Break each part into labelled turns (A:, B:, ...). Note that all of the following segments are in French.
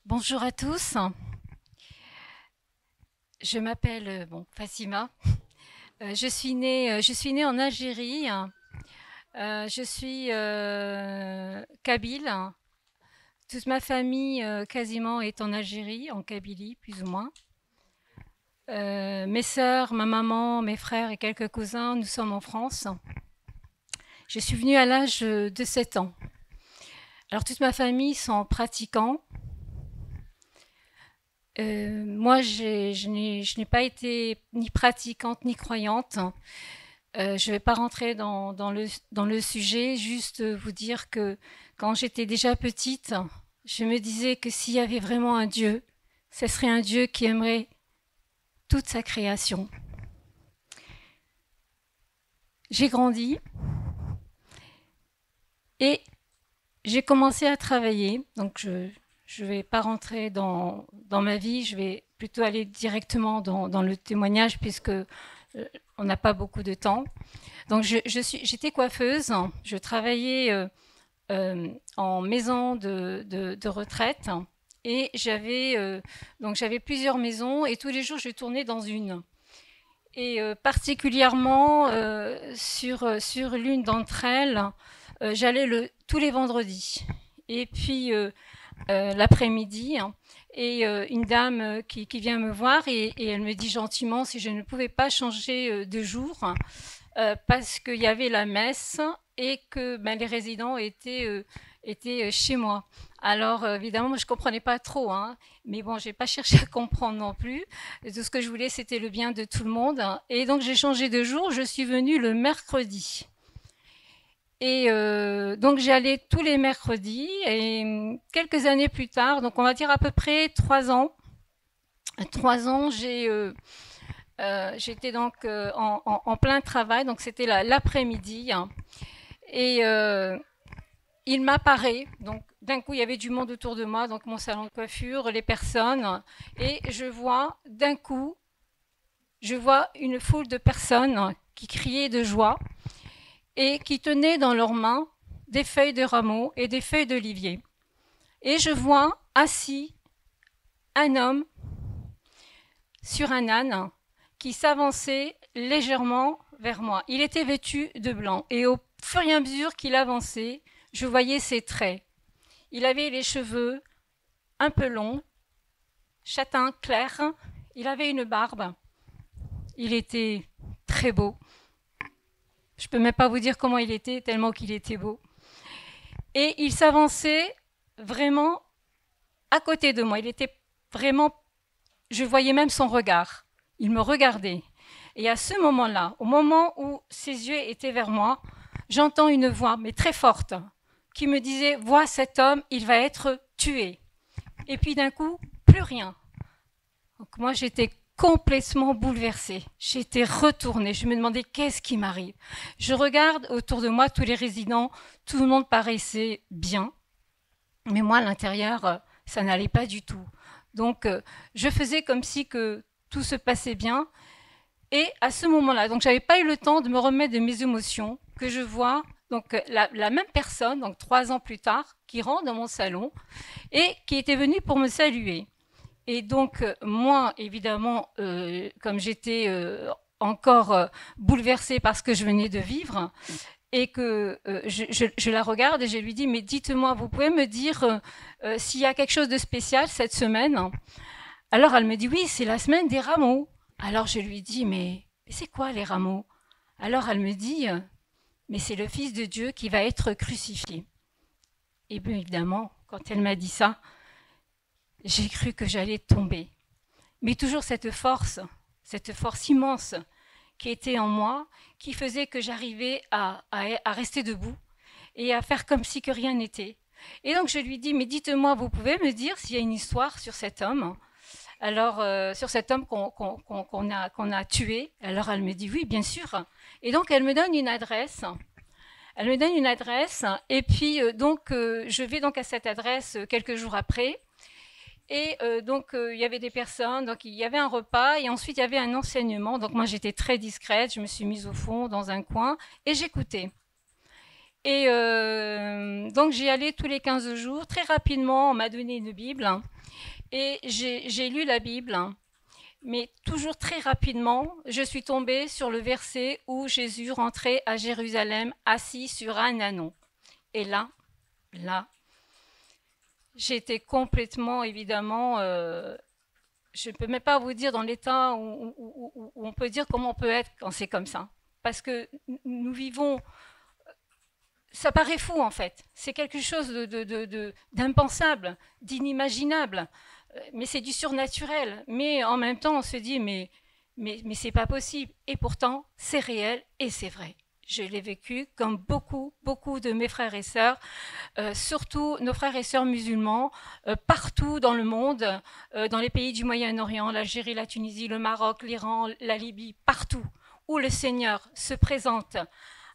A: Bonjour à tous. Je m'appelle Fassima. Je suis née en Algérie. Je suis kabyle. Toute ma famille quasiment est en Algérie, en Kabylie plus ou moins. Mes sœurs, ma maman, mes frères et quelques cousins, nous sommes en France. Je suis venue à l'âge de 7 ans. Alors toute ma famille sont pratiquants. Moi, je n'ai pas été ni pratiquante ni croyante. Je ne vais pas rentrer dans le sujet, juste vous dire que quand j'étais déjà petite, je me disais que s'il y avait vraiment un Dieu, ce serait un Dieu qui aimerait toute sa création. J'ai grandi et j'ai commencé à travailler. Donc je ne vais pas rentrer dans ma vie, je vais plutôt aller directement dans le témoignage puisque on n'a pas beaucoup de temps. Donc j'étais coiffeuse, je travaillais en maison de retraite et j'avais plusieurs maisons et tous les jours je tournais dans une. Et particulièrement sur l'une d'entre elles, j'allais tous les vendredis. Et puis l'après-midi, hein, et une dame qui vient me voir et elle me dit gentiment si je ne pouvais pas changer de jour parce qu'il y avait la messe et que les résidents étaient chez moi. Alors évidemment, moi, je ne comprenais pas trop, hein, mais bon, je n'ai pas cherché à comprendre non plus. Tout ce que je voulais, c'était le bien de tout le monde. Et donc j'ai changé de jour, je suis venue le mercredi. Et donc j'allais tous les mercredis et quelques années plus tard, donc on va dire à peu près 3 ans, 3 ans, j'étais donc en plein travail, donc c'était l'après-midi, hein, et il m'apparaît, donc d'un coup il y avait du monde autour de moi, donc mon salon de coiffure, les personnes, et d'un coup, je vois une foule de personnes qui criaient de joie et qui tenaient dans leurs mains des feuilles de rameaux et des feuilles d'olivier. Et je vois assis un homme sur un âne qui s'avançait légèrement vers moi. Il était vêtu de blanc et au fur et à mesure qu'il avançait, je voyais ses traits. Il avait les cheveux un peu longs, châtain clair, il avait une barbe, il était très beau. Je ne peux même pas vous dire comment il était, tellement qu'il était beau. Et il s'avançait vraiment à côté de moi. Il était vraiment, je voyais même son regard. Il me regardait. Et à ce moment-là, au moment où ses yeux étaient vers moi, j'entends une voix, mais très forte, qui me disait, vois cet homme, il va être tué. Et puis d'un coup, plus rien. Donc moi, j'étais complètement bouleversée. J'étais retournée. Je me demandais qu'est-ce qui m'arrive. Je regarde autour de moi tous les résidents. Tout le monde paraissait bien. Mais moi, à l'intérieur, ça n'allait pas du tout. Donc, je faisais comme si que tout se passait bien. Et à ce moment-là, donc j'avais pas eu le temps de me remettre de mes émotions, que je vois donc la même personne, donc 3 ans plus tard, qui rentre dans mon salon et qui était venue pour me saluer. Et donc moi, évidemment, comme j'étais encore bouleversée par ce que je venais de vivre, et que je la regarde et je lui dis, mais dites-moi, vous pouvez me dire s'il y a quelque chose de spécial cette semaine? Alors elle me dit, oui, c'est la semaine des rameaux. Alors je lui dis, mais c'est quoi les rameaux? Alors elle me dit, mais c'est le Fils de Dieu qui va être crucifié. Et bien évidemment, quand elle m'a dit ça, j'ai cru que j'allais tomber. Mais toujours cette force immense qui était en moi, qui faisait que j'arrivais à rester debout et à faire comme si que rien n'était. Et donc je lui dis, mais dites-moi, vous pouvez me dire s'il y a une histoire sur cet homme? Alors, sur cet homme qu'on a tué. Alors elle me dit, oui, bien sûr. Et donc elle me donne une adresse. Elle me donne une adresse et puis je vais donc à cette adresse quelques jours après. Et il y avait des personnes, donc il y avait un repas et ensuite il y avait un enseignement. Donc moi j'étais très discrète, je me suis mise au fond dans un coin et j'écoutais. Et donc j'y allais tous les 15 jours. Très rapidement, on m'a donné une Bible et j'ai lu la Bible. Mais toujours très rapidement, je suis tombée sur le verset où Jésus rentrait à Jérusalem assis sur un ânon. Et là, j'étais complètement, évidemment, je ne peux même pas vous dire dans l'état où on peut dire comment on peut être quand c'est comme ça. Parce que nous vivons, ça paraît fou en fait, c'est quelque chose d'impensable, d'inimaginable, mais c'est du surnaturel. Mais en même temps, on se dit, mais c'est pas possible. Et pourtant, c'est réel et c'est vrai. Je l'ai vécu comme beaucoup de mes frères et sœurs, surtout nos frères et sœurs musulmans, partout dans le monde, dans les pays du Moyen-Orient, l'Algérie, la Tunisie, le Maroc, l'Iran, la Libye, partout où le Seigneur se présente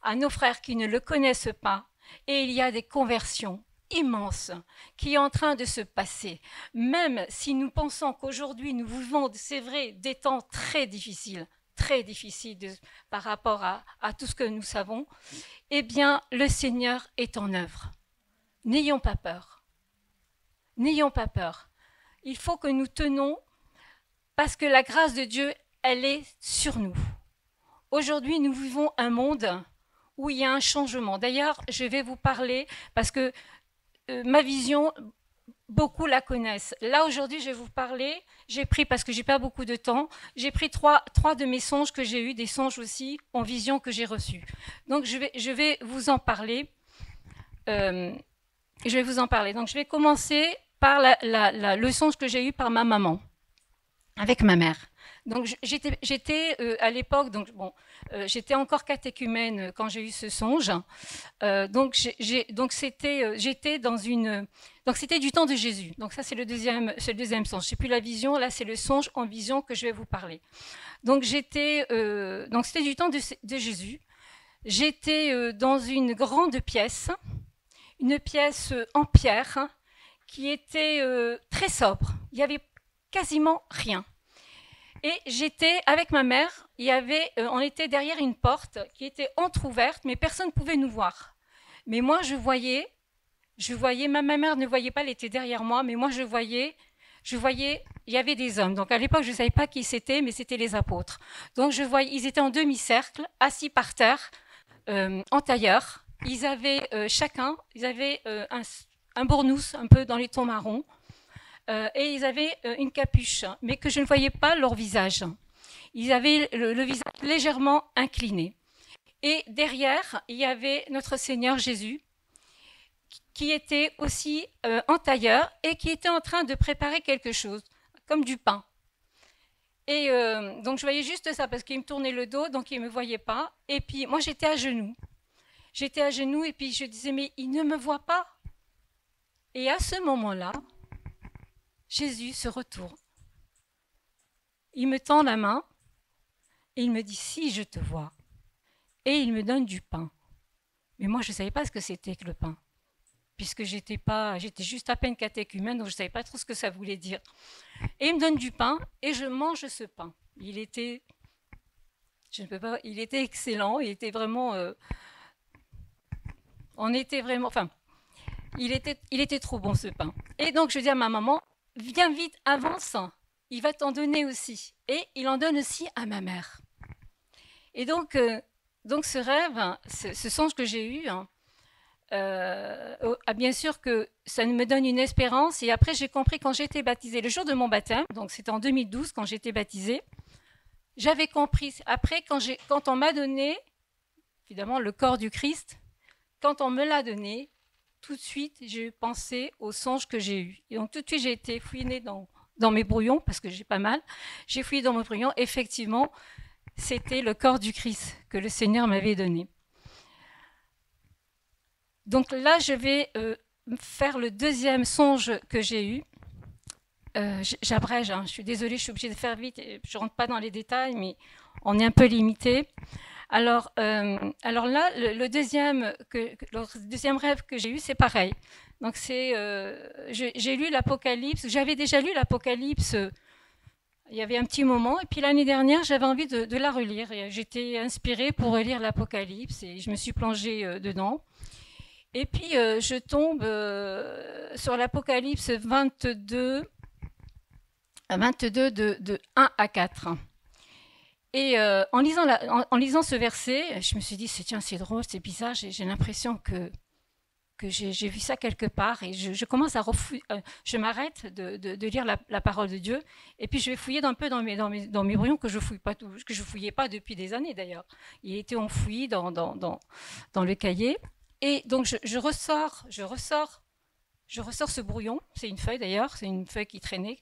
A: à nos frères qui ne le connaissent pas, et il y a des conversions immenses qui est en train de se passer, même si nous pensons qu'aujourd'hui nous vivons, c'est vrai, des temps très difficiles par rapport à tout ce que nous savons, eh bien le Seigneur est en œuvre. N'ayons pas peur. N'ayons pas peur. Il faut que nous tenons parce que la grâce de Dieu, elle est sur nous. Aujourd'hui, nous vivons un monde où il y a un changement. D'ailleurs, je vais vous parler parce que ma vision, beaucoup la connaissent. Là, aujourd'hui, je vais vous parler. J'ai pris, parce que j'ai pas beaucoup de temps, j'ai pris trois de mes songes que j'ai eus, des songes aussi en vision que j'ai reçus. Donc, je vais vous en parler. Donc, je vais commencer par le songe que j'ai eu par ma maman, avec ma mère. Donc, j'étais à l'époque, donc bon, j'étais encore catéchumène quand j'ai eu ce songe. Donc, j'étais dans une. Donc, c'était du temps de Jésus. Donc, ça, c'est le deuxième songe. C'est plus la vision, là, c'est le songe en vision que je vais vous parler. Donc, c'était du temps de Jésus. J'étais dans une grande pièce, une pièce en pierre, qui était très sobre. Il y avait quasiment rien. Et j'étais avec ma mère, on était derrière une porte qui était entrouverte, mais personne ne pouvait nous voir. Mais moi, je voyais, ma mère ne voyait pas, elle était derrière moi, mais moi, je voyais, il y avait des hommes. Donc à l'époque, je ne savais pas qui c'était, mais c'était les apôtres. Donc je voyais, ils étaient en demi-cercle, assis par terre, en tailleur. Ils avaient chacun, un bournous un peu dans les tons marrons. Et ils avaient une capuche, mais que je ne voyais pas leur visage. Ils avaient le visage légèrement incliné. Et derrière, il y avait notre Seigneur Jésus, qui était aussi en tailleur et qui était en train de préparer quelque chose, comme du pain. Et donc je voyais juste ça, parce qu'il me tournait le dos, donc il ne me voyait pas. Et puis moi, j'étais à genoux. J'étais à genoux et puis je disais, mais il ne me voit pas. Et à ce moment-là, Jésus se retourne. Il me tend la main et il me dit « Si, je te vois ». Et il me donne du pain. Mais moi, je ne savais pas ce que c'était que le pain, puisque j'étais juste à peine catéchumène, donc je ne savais pas trop ce que ça voulait dire. Et il me donne du pain et je mange ce pain. Il était excellent, il était vraiment... il était trop bon ce pain. Et donc je dis à ma maman, viens vite, avance, il va t'en donner aussi. Et il en donne aussi à ma mère. Et donc ce rêve, ce songe que j'ai eu, bien sûr que ça me donne une espérance. Et après, j'ai compris quand j'ai été baptisée, le jour de mon baptême, donc c'était en 2012 quand j'ai été baptisée, j'avais compris. Après, quand on m'a donné, évidemment, le corps du Christ, quand on me l'a donné, tout de suite, j'ai pensé au songe que j'ai eu. Et donc, tout de suite, j'ai été fouinée dans mes brouillons, parce que j'ai pas mal. J'ai fouillé dans mes brouillons. Effectivement, c'était le corps du Christ que le Seigneur m'avait donné. Donc là, je vais faire le deuxième songe que j'ai eu. J'abrège, je suis désolée, je suis obligée de faire vite. Je ne rentre pas dans les détails, mais on est un peu limité. Alors là, le deuxième rêve que j'ai eu, c'est pareil. Donc j'ai lu l'Apocalypse. J'avais déjà lu l'Apocalypse Il y avait un petit moment, et puis l'année dernière, j'avais envie de la relire. J'étais inspirée pour relire l'Apocalypse, et je me suis plongée dedans. Et puis, je tombe sur l'Apocalypse 22, 22 de 1 à 4. Et en lisant ce verset, je me suis dit, tiens, c'est drôle, c'est bizarre, j'ai l'impression que j'ai vu ça quelque part, et je commence à je m'arrête de lire la parole de Dieu, et puis je vais fouiller un peu dans mes brouillons que je fouille pas tout, que je fouillais pas depuis des années d'ailleurs. Il était enfoui dans le cahier, et donc je ressors ce brouillon. C'est une feuille d'ailleurs, c'est une feuille qui traînait.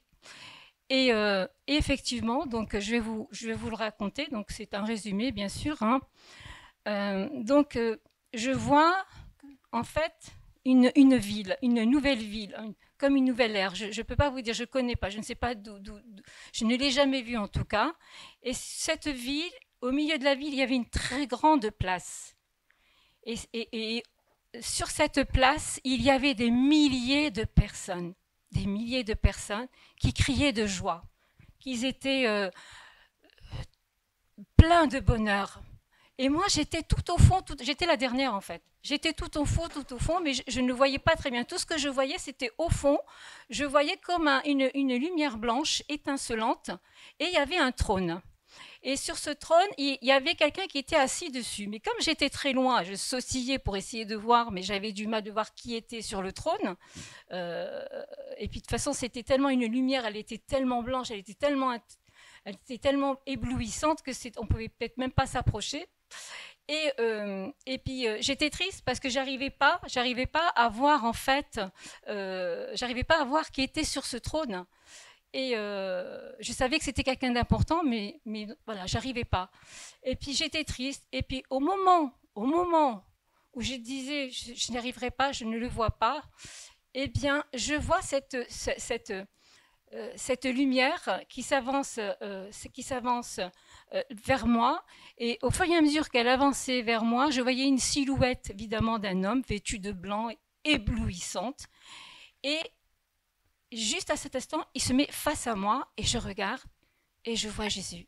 A: Et effectivement, donc je vais vous le raconter. Donc c'est un résumé bien sûr. Hein. Donc je vois en fait une ville, une nouvelle ville, comme une nouvelle ère. Je ne peux pas vous dire, je ne connais pas, je ne sais pas je ne l'ai jamais vue en tout cas. Et cette ville, au milieu de la ville, il y avait une très grande place. Et sur cette place, il y avait des milliers de personnes qui criaient de joie, qui étaient pleins de bonheur. Et moi, j'étais tout au fond, j'étais la dernière en fait. J'étais tout au fond, mais je ne le voyais pas très bien. Tout ce que je voyais, c'était au fond. Je voyais comme une lumière blanche étincelante, et il y avait un trône. Et sur ce trône, il y avait quelqu'un qui était assis dessus. Mais comme j'étais très loin, je sautillais pour essayer de voir, mais j'avais du mal de voir qui était sur le trône. Et puis de toute façon, c'était tellement une lumière, elle était tellement blanche, elle était tellement éblouissante que on pouvait peut-être même pas s'approcher. Et puis j'étais triste parce que j'arrivais pas à voir en fait, j'arrivais pas à voir qui était sur ce trône. Et je savais que c'était quelqu'un d'important, mais voilà, j'arrivais pas. Et puis j'étais triste. Et puis au moment où je disais, je n'y arriverai pas, je ne le vois pas, eh bien, je vois cette lumière qui s'avance vers moi. Et au fur et à mesure qu'elle avançait vers moi, je voyais une silhouette, évidemment, d'un homme vêtu de blanc, éblouissante. Et juste à cet instant, il se met face à moi et je regarde et je vois Jésus.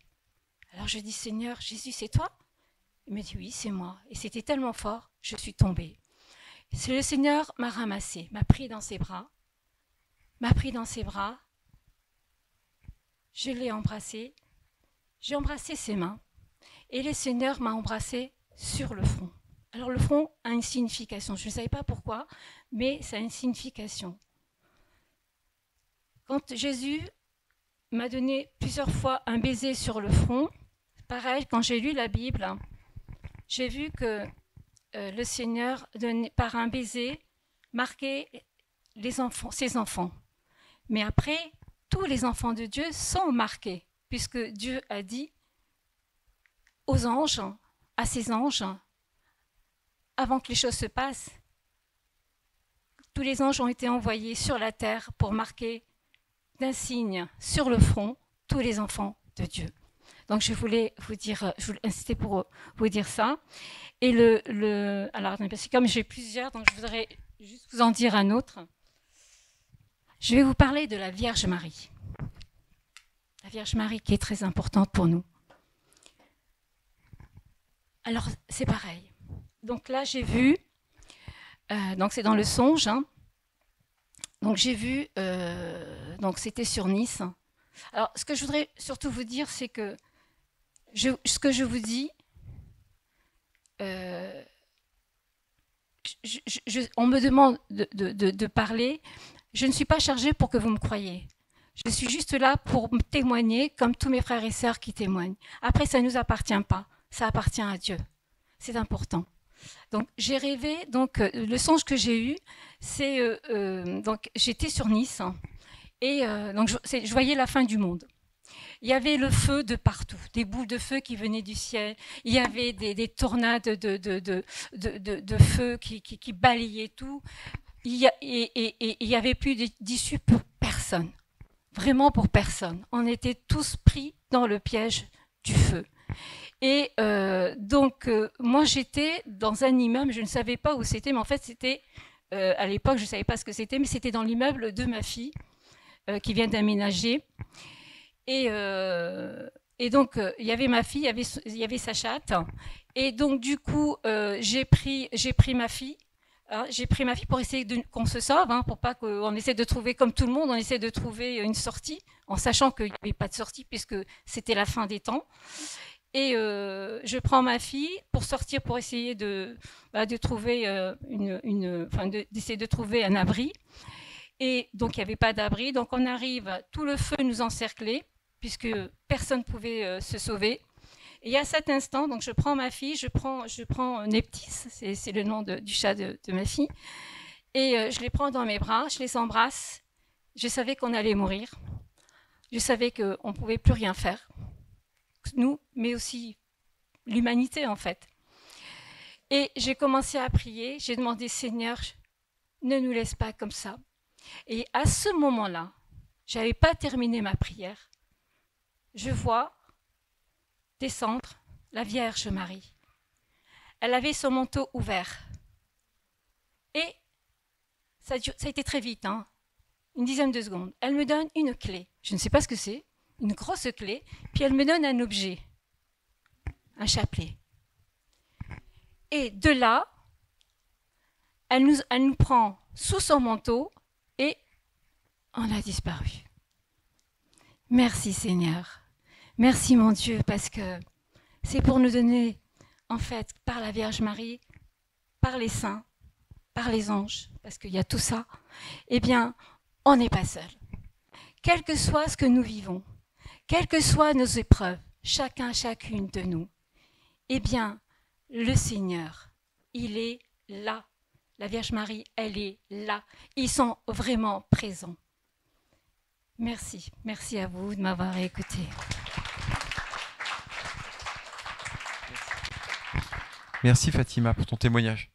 A: Alors je dis, Seigneur, Jésus, c'est toi? Il me dit, oui, c'est moi. Et c'était tellement fort, je suis tombée. Le Seigneur m'a ramassée, m'a pris dans ses bras, je l'ai embrassé, j'ai embrassé ses mains et le Seigneur m'a embrassée sur le front. Alors le front a une signification, je ne savais pas pourquoi, mais ça a une signification. Quand Jésus m'a donné plusieurs fois un baiser sur le front, pareil, quand j'ai lu la Bible, j'ai vu que le Seigneur, par un baiser, marquait ses enfants. Mais après, tous les enfants de Dieu sont marqués, puisque Dieu a dit aux anges, à ses anges, avant que les choses se passent, tous les anges ont été envoyés sur la terre pour marquer d'un signe sur le front tous les enfants de Dieu. Donc je voulais insister pour vous dire ça. Et alors parce que comme j'ai plusieurs, donc je voudrais juste vous en dire un autre. Je vais vous parler de la Vierge Marie. La Vierge Marie qui est très importante pour nous. Alors c'est pareil. Donc là j'ai vu, donc c'est dans le songe. Hein. Donc j'ai vu, donc c'était sur Nice. Alors ce que je voudrais surtout vous dire, c'est que ce que je vous dis, on me demande de parler. Je ne suis pas chargée pour que vous me croyiez. Je suis juste là pour témoigner comme tous mes frères et sœurs qui témoignent. Après, ça ne nous appartient pas. Ça appartient à Dieu. C'est important. Donc j'ai rêvé, donc le songe que j'ai eu, c'est donc j'étais sur Nice et donc je voyais la fin du monde. Il y avait le feu de partout, des boules de feu qui venaient du ciel. Il y avait des tornades de feu qui balayaient tout. Il y avait plus d'issue pour personne, vraiment pour personne. On était tous pris dans le piège du feu. Et donc, moi, j'étais dans un immeuble, je ne savais pas où c'était, mais en fait, c'était, à l'époque, je ne savais pas ce que c'était, mais c'était dans l'immeuble de ma fille, qui vient d'aménager. Et donc, il y avait ma fille, il y avait sa chatte. Et donc, du coup, j'ai pris ma fille. Hein, j'ai pris ma fille pour essayer qu'on se sauve, hein, pour pas qu'on essaie de trouver, comme tout le monde, on essaie de trouver une sortie, en sachant qu'il n'y avait pas de sortie puisque c'était la fin des temps. Et je prends ma fille pour sortir, pour essayer de trouver d'essayer de trouver un abri. Et donc il n'y avait pas d'abri. Donc on arrive, tout le feu nous encerclait puisque personne ne pouvait se sauver. Et à cet instant, donc je prends ma fille, je prends Neptis, c'est le nom du chat de ma fille, et je les prends dans mes bras, je les embrasse. Je savais qu'on allait mourir. Je savais qu'on ne pouvait plus rien faire, nous, mais aussi l'humanité en fait. Et j'ai commencé à prier, j'ai demandé, Seigneur, ne nous laisse pas comme ça. Et à ce moment-là, je n'avais pas terminé ma prière. Je vois descendre la Vierge Marie. Elle avait son manteau ouvert. Et ça a été très vite, hein, une dizaine de secondes. Elle me donne une clé. Je ne sais pas ce que c'est, une grosse clé. Puis elle me donne un objet, un chapelet. Et de là, elle nous prend sous son manteau et on a disparu. Merci Seigneur. Merci mon Dieu, parce que c'est pour nous donner, en fait, par la Vierge Marie, par les saints, par les anges, parce qu'il y a tout ça, eh bien, on n'est pas seul. Quel que soit ce que nous vivons, quelles que soient nos épreuves, chacune de nous, eh bien, le Seigneur, il est là. La Vierge Marie, elle est là. Ils sont vraiment présents. Merci. Merci à vous de m'avoir écouté.
B: Merci Fatima pour ton témoignage.